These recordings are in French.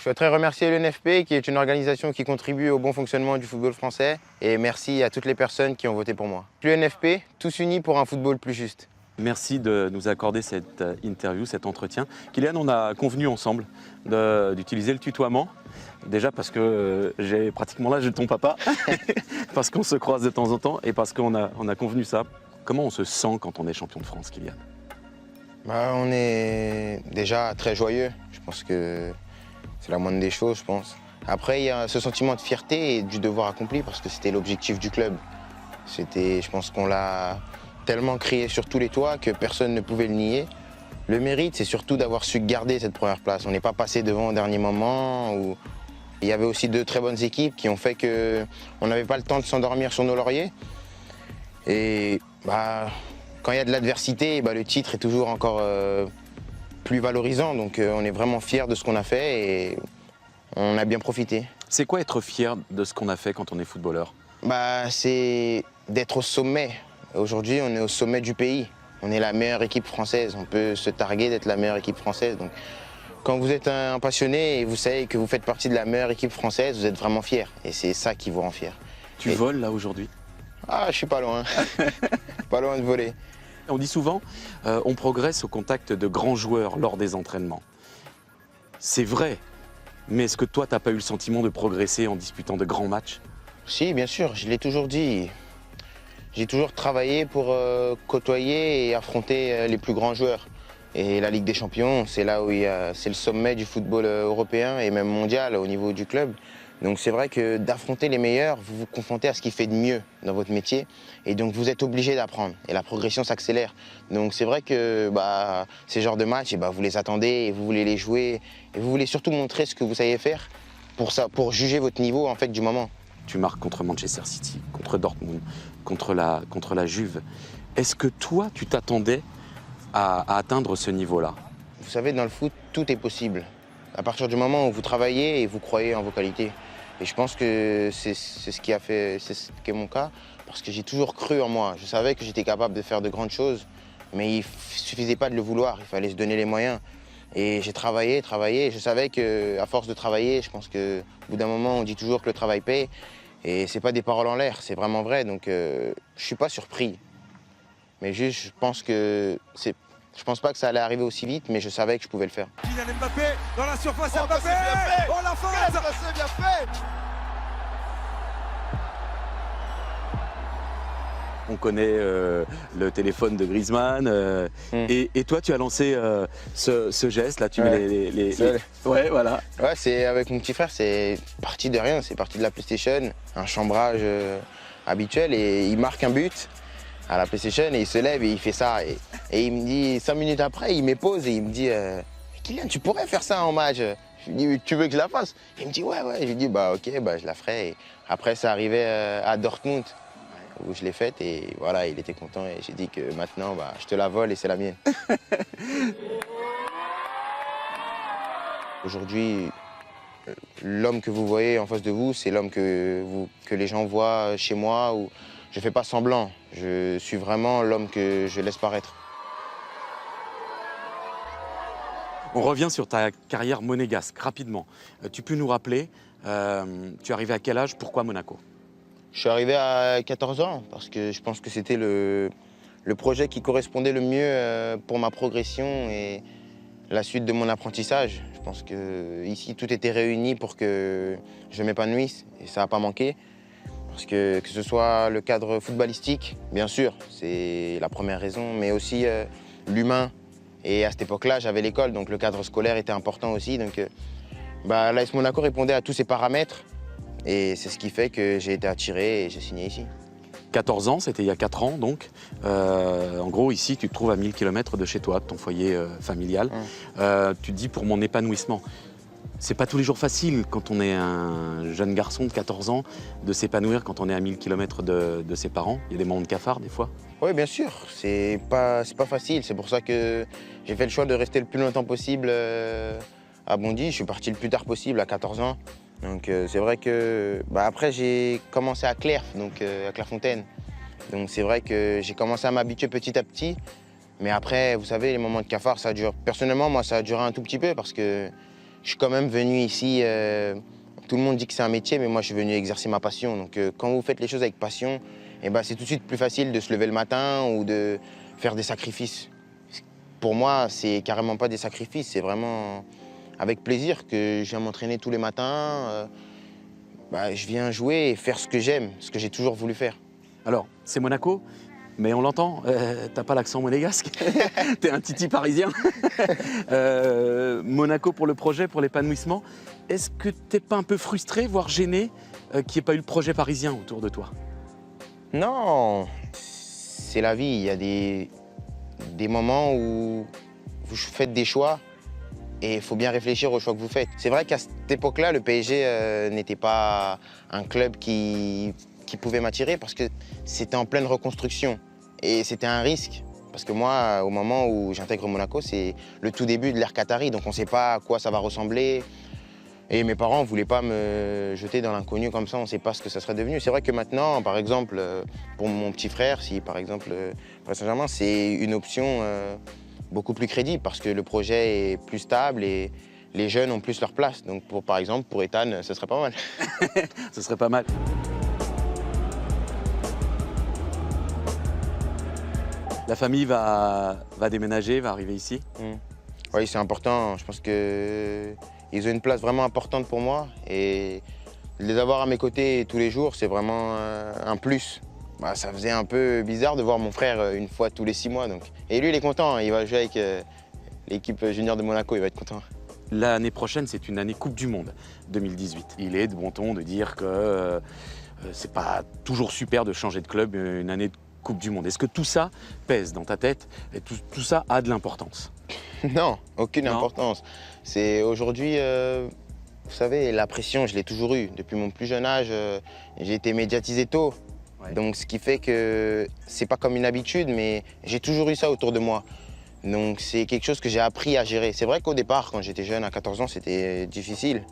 souhaiterais remercier l'UNFP qui est une organisation qui contribue au bon fonctionnement du football français et merci à toutes les personnes qui ont voté pour moi. L'UNFP, tous unis pour un football plus juste. Merci de nous accorder cette interview, cet entretien. Kylian, on a convenu ensemble d'utiliser le tutoiement. Déjà parce que j'ai pratiquement l'âge de ton papa, parce qu'on se croise de temps en temps et parce qu'on a convenu ça. Comment on se sent quand on est champion de France, Kylian? On est déjà très joyeux. Je pense que c'est la moindre des choses, je pense. Après, il y a ce sentiment de fierté et du devoir accompli parce que c'était l'objectif du club. Je pense qu'on l'a tellement crié sur tous les toits que personne ne pouvait le nier. Le mérite, c'est surtout d'avoir su garder cette première place. On n'est pas passé devant au dernier moment. Il y avait aussi deux très bonnes équipes qui ont fait qu'on n'avait pas le temps de s'endormir sur nos lauriers. Et quand il y a de l'adversité, le titre est toujours encore plus valorisant. Donc on est vraiment fiers de ce qu'on a fait et on a bien profité. C'est quoi être fier de ce qu'on a fait quand on est footballeur? C'est d'être au sommet. Aujourd'hui, on est au sommet du pays. On est la meilleure équipe française. On peut se targuer d'être la meilleure équipe française. Donc, quand vous êtes un passionné et vous savez que vous faites partie de la meilleure équipe française, vous êtes vraiment fier. Et c'est ça qui vous rend fier. Tu voles là aujourd'hui? Je suis pas loin. Pas loin de voler. On dit souvent, on progresse au contact de grands joueurs lors des entraînements. C'est vrai, mais est-ce que toi, tu n'as pas eu le sentiment de progresser en disputant de grands matchs? Si, bien sûr, je l'ai toujours dit. J'ai toujours travaillé pour côtoyer et affronter les plus grands joueurs. Et la Ligue des Champions, c'est là où c'est le sommet du football européen et même mondial au niveau du club. Donc c'est vrai que d'affronter les meilleurs, vous vous confrontez à ce qui fait de mieux dans votre métier. Et donc vous êtes obligé d'apprendre. Et la progression s'accélère. Donc c'est vrai que ces genres de matchs, vous les attendez et vous voulez les jouer. Et vous voulez surtout montrer ce que vous savez faire pour juger votre niveau en fait, du moment. Tu marques contre Manchester City, contre Dortmund, contre la Juve. Est-ce que toi, tu t'attendais à atteindre ce niveau-là? Vous savez, dans le foot, tout est possible. À partir du moment où vous travaillez et vous croyez en vos qualités. Et je pense que c'est ce qui est mon cas, parce que j'ai toujours cru en moi. Je savais que j'étais capable de faire de grandes choses, mais il ne suffisait pas de le vouloir, il fallait se donner les moyens. Et j'ai travaillé, et je savais qu'à force de travailler, je pense qu'au bout d'un moment, on dit toujours que le travail paye. Et c'est pas des paroles en l'air, c'est vraiment vrai. Donc je suis pas surpris. Mais juste, je pense pas que ça allait arriver aussi vite, mais je savais que je pouvais le faire. Kylian Mbappé dans la surface, Mbappé. Oh la fin, c'est bien fait. On connaît le téléphone de Griezmann. Et toi, tu as lancé ce geste, là, tu mets les... Ouais, voilà. Ouais, c'est avec mon petit frère, c'est parti de rien, c'est parti de la PlayStation, un chambrage habituel, et il marque un but à la PlayStation et il se lève et il fait ça. Et il me dit, 5 minutes après, il m'épose et il me dit Kylian, tu pourrais faire ça en match. Je lui dis, tu veux que je la fasse? Il me dit, ouais. Je lui dis, ok, je la ferai. Et après, ça arrivait à Dortmund, où je l'ai faite et voilà, il était content et j'ai dit que maintenant, je te la vole et c'est la mienne. Aujourd'hui, l'homme que vous voyez en face de vous, c'est l'homme que les gens voient chez moi. Où je ne fais pas semblant, je suis vraiment l'homme que je laisse paraître. On revient sur ta carrière monégasque, rapidement. Tu peux nous rappeler, tu es arrivé à quel âge, pourquoi Monaco? Je suis arrivé à 14 ans parce que je pense que c'était le projet qui correspondait le mieux pour ma progression et la suite de mon apprentissage. Je pense qu'ici, tout était réuni pour que je m'épanouisse et ça n'a pas manqué. Parce que ce soit le cadre footballistique, bien sûr, c'est la première raison, mais aussi l'humain. Et à cette époque-là, j'avais l'école, donc le cadre scolaire était important aussi. Donc l'AS Monaco répondait à tous ces paramètres. Et c'est ce qui fait que j'ai été attiré et j'ai signé ici. 14 ans, c'était il y a 4 ans donc. En gros, ici, tu te trouves à 1000 km de chez toi, de ton foyer familial. Tu te dis pour mon épanouissement. C'est pas tous les jours facile quand on est un jeune garçon de 14 ans de s'épanouir quand on est à 1000 km de ses parents. Il y a des moments de cafard des fois. Oui, bien sûr. C'est pas facile. C'est pour ça que j'ai fait le choix de rester le plus longtemps possible à Bondy. Je suis parti le plus tard possible, à 14 ans. Donc c'est vrai que après j'ai commencé à Claire, donc à Clairefontaine. Donc c'est vrai que j'ai commencé à m'habituer petit à petit. Mais après, vous savez, les moments de cafard, ça dure. Personnellement, moi, ça a duré un tout petit peu parce que je suis quand même venu ici, tout le monde dit que c'est un métier, mais moi je suis venu exercer ma passion. Donc quand vous faites les choses avec passion, eh ben, c'est tout de suite plus facile de se lever le matin ou de faire des sacrifices. Pour moi, c'est carrément pas des sacrifices, c'est vraiment avec plaisir que je viens m'entraîner tous les matins. Je viens jouer et faire ce que j'aime, ce que j'ai toujours voulu faire. Alors, c'est Monaco, mais on l'entend, t'as pas l'accent monégasque, t'es un titi parisien. Monaco pour le projet, pour l'épanouissement. Est-ce que t'es pas un peu frustré, voire gêné, qu'il n'y ait pas eu le projet parisien autour de toi? Non, c'est la vie. Il y a des moments où vous faites des choix et il faut bien réfléchir aux choix que vous faites. C'est vrai qu'à cette époque-là, le PSG n'était pas un club qui pouvait m'attirer parce que c'était en pleine reconstruction. Et c'était un risque. Parce que moi, au moment où j'intègre Monaco, c'est le tout début de l'ère Qatari. Donc on ne sait pas à quoi ça va ressembler. Et mes parents ne voulaient pas me jeter dans l'inconnu comme ça, on ne sait pas ce que ça serait devenu. C'est vrai que maintenant, par exemple, pour mon petit frère, si par exemple, Paris Saint-Germain, c'est une option beaucoup plus crédible parce que le projet est plus stable et les jeunes ont plus leur place. Donc par exemple, pour Ethan, ce serait pas mal. Ce serait pas mal. La famille va déménager, va arriver ici. Oui, c'est important. Je pense qu'ils ont une place vraiment importante pour moi. Et les avoir à mes côtés tous les jours, c'est vraiment un plus. Ça faisait un peu bizarre de voir mon frère une fois tous les 6 mois. Donc. Et lui, il est content. Il va jouer avec l'équipe junior de Monaco. Il va être content. L'année prochaine, c'est une année Coupe du Monde 2018. Il est de bon ton de dire que c'est pas toujours super de changer de club une année de Coupe du Monde. Est-ce que tout ça pèse dans ta tête et tout ça a de l'importance? Non, aucune importance. C'est aujourd'hui, vous savez, la pression, je l'ai toujours eue. Depuis mon plus jeune âge, j'ai été médiatisé tôt. Ouais. Donc ce qui fait que c'est pas comme une habitude, mais j'ai toujours eu ça autour de moi. Donc c'est quelque chose que j'ai appris à gérer. C'est vrai qu'au départ, quand j'étais jeune, à 14 ans, c'était difficile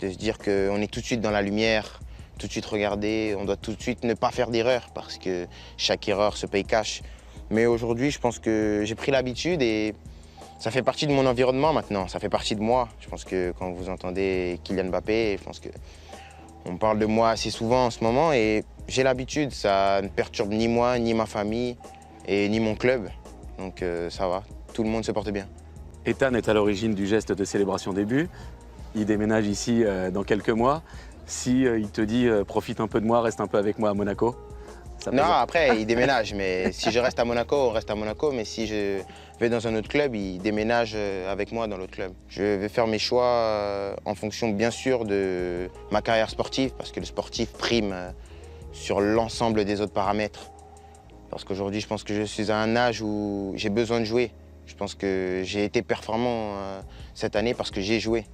de se dire qu'on est tout de suite dans la lumière, tout de suite regarder, on doit tout de suite ne pas faire d'erreur parce que chaque erreur se paye cash. Mais aujourd'hui, je pense que j'ai pris l'habitude et ça fait partie de mon environnement maintenant, ça fait partie de moi. Je pense que quand vous entendez Kylian Mbappé, je pense qu'on parle de moi assez souvent en ce moment et j'ai l'habitude, ça ne perturbe ni moi, ni ma famille et ni mon club. Donc ça va, tout le monde se porte bien. Ethan est à l'origine du geste de célébration des buts. Il déménage ici dans quelques mois. Si il te dit profite un peu de moi, reste un peu avec moi à Monaco, ça non, après il déménage, mais si je reste à Monaco, on reste à Monaco. Mais si je vais dans un autre club, il déménage avec moi dans l'autre club. Je vais faire mes choix en fonction bien sûr de ma carrière sportive, parce que le sportif prime sur l'ensemble des autres paramètres. Parce qu'aujourd'hui, je pense que je suis à un âge où j'ai besoin de jouer. Je pense que j'ai été performant cette année parce que j'ai joué.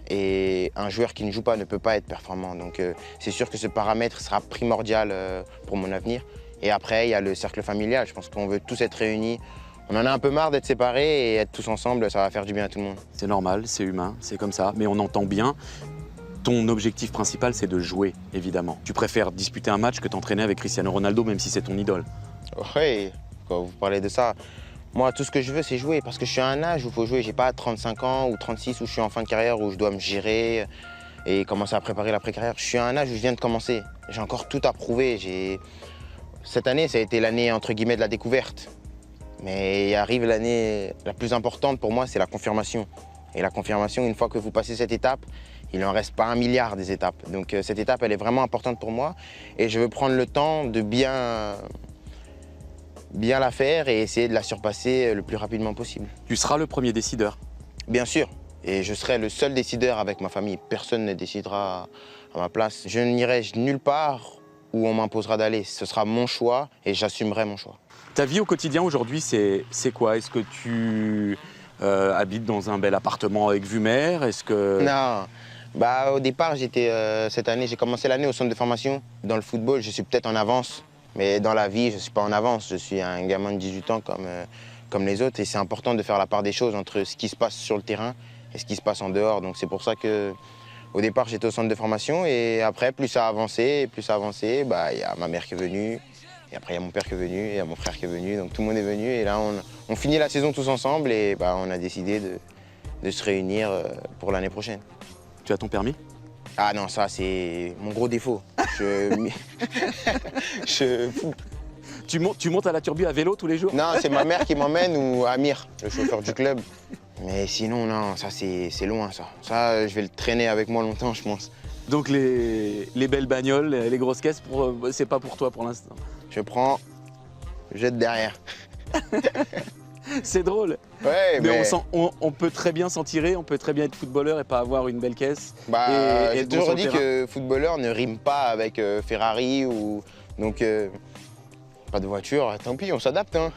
Et un joueur qui ne joue pas ne peut pas être performant. Donc c'est sûr que ce paramètre sera primordial pour mon avenir. Et après, il y a le cercle familial. Je pense qu'on veut tous être réunis. On en a un peu marre d'être séparés et être tous ensemble, ça va faire du bien à tout le monde. C'est normal, c'est humain, c'est comme ça. Mais on entend bien, ton objectif principal, c'est de jouer, évidemment. Tu préfères disputer un match que t'entraîner avec Cristiano Ronaldo, même si c'est ton idole. Oui, quand vous parlez de ça, moi, tout ce que je veux, c'est jouer. Parce que je suis à un âge où il faut jouer. J'ai pas 35 ans ou 36 où je suis en fin de carrière, où je dois me gérer et commencer à préparer l'après-carrière. Je suis à un âge où je viens de commencer. J'ai encore tout à prouver. Cette année, ça a été l'année, entre guillemets, de la découverte. Mais il arrive l'année la plus importante pour moi, c'est la confirmation. Et la confirmation, une fois que vous passez cette étape, il n'en reste pas 1 milliard des étapes. Donc cette étape, elle est vraiment importante pour moi. Et je veux prendre le temps de bien la faire et essayer de la surpasser le plus rapidement possible. Tu seras le premier décideur? Bien sûr. Et je serai le seul décideur avec ma famille. Personne ne décidera à ma place. Je n'irai nulle part où on m'imposera d'aller. Ce sera mon choix et j'assumerai mon choix. Ta vie au quotidien aujourd'hui, c'est quoi? Est-ce que tu habites dans un bel appartement avec vue mer? Est-ce que... Non. Au départ, cette année, j'ai commencé l'année au centre de formation. Dans le football, je suis peut-être en avance. Mais dans la vie, je ne suis pas en avance. Je suis un gamin de 18 ans comme les autres. Et c'est important de faire la part des choses entre ce qui se passe sur le terrain et ce qui se passe en dehors. Donc c'est pour ça qu'au départ, j'étais au centre de formation. Et après, plus ça a avancé, il y a ma mère qui est venue. Et après, il y a mon père qui est venu, et il y a mon frère qui est venu. Donc tout le monde est venu. Et là, on finit la saison tous ensemble. Et on a décidé de se réunir pour l'année prochaine. Tu as ton permis? Ah non, ça c'est mon gros défaut. Je... Tu montes à la Turbie à vélo tous les jours? Non, c'est ma mère qui m'emmène ou Amir, le chauffeur du club. Mais sinon, non, ça c'est loin ça. Ça, je vais le traîner avec moi longtemps, je pense. Donc les belles bagnoles, les grosses caisses, c'est pas pour toi pour l'instant? Je prends, je jette derrière. C'est drôle. Ouais, mais on peut très bien s'en tirer, on peut très bien être footballeur et pas avoir une belle caisse. Bah, j'ai toujours dit que footballeur ne rime pas avec Ferrari ou... Donc, pas de voiture, tant pis, on s'adapte. Hein.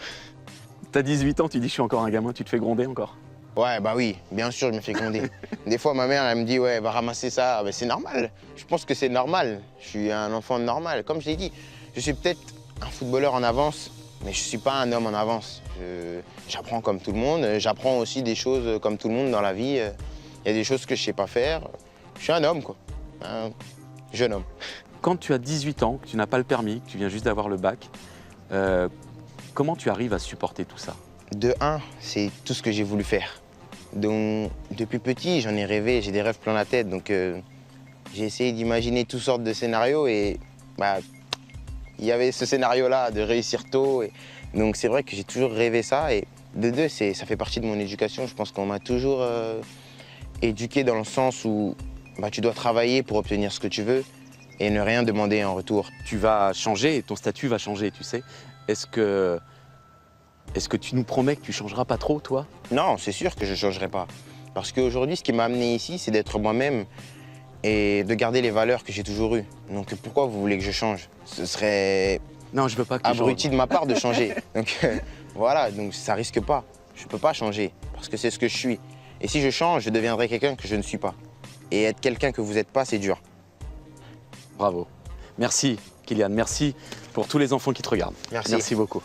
T'as 18 ans, tu dis je suis encore un gamin, tu te fais gronder encore? Ouais, bah oui, bien sûr, je me fais gronder. Des fois, ma mère, elle me dit, ouais, va ramasser ça. Bah, c'est normal. Je pense que c'est normal. Je suis un enfant normal. Comme je l'ai dit, je suis peut-être un footballeur en avance, mais je ne suis pas un homme en avance. J'apprends comme tout le monde. J'apprends aussi des choses comme tout le monde dans la vie. Il y a des choses que je ne sais pas faire. Je suis un homme, quoi. Un jeune homme. Quand tu as 18 ans, que tu n'as pas le permis, que tu viens juste d'avoir le bac, comment tu arrives à supporter tout ça? De un, c'est tout ce que j'ai voulu faire. Donc, depuis petit, j'en ai rêvé, j'ai des rêves plein la tête. Donc, j'ai essayé d'imaginer toutes sortes de scénarios et bah, il y avait ce scénario-là de réussir tôt. Donc, c'est vrai que j'ai toujours rêvé ça. Et de deux, ça fait partie de mon éducation. Je pense qu'on m'a toujours éduqué dans le sens où bah, tu dois travailler pour obtenir ce que tu veux et ne rien demander en retour. Tu vas changer, ton statut va changer, tu sais. Est-ce que tu nous promets que tu changeras pas trop, toi? Non, c'est sûr que je ne changerai pas. Parce qu'aujourd'hui, ce qui m'a amené ici, c'est d'être moi-même et de garder les valeurs que j'ai toujours eues. Donc pourquoi vous voulez que je change? Ce serait non, je veux pas que tu abruti changes. de ma part de changer. Donc voilà, donc ça risque pas. Je peux pas changer parce que c'est ce que je suis. Et si je change, je deviendrai quelqu'un que je ne suis pas. Et être quelqu'un que vous n'êtes pas, c'est dur. Bravo. Merci, Kylian. Merci pour tous les enfants qui te regardent. Merci. Merci beaucoup.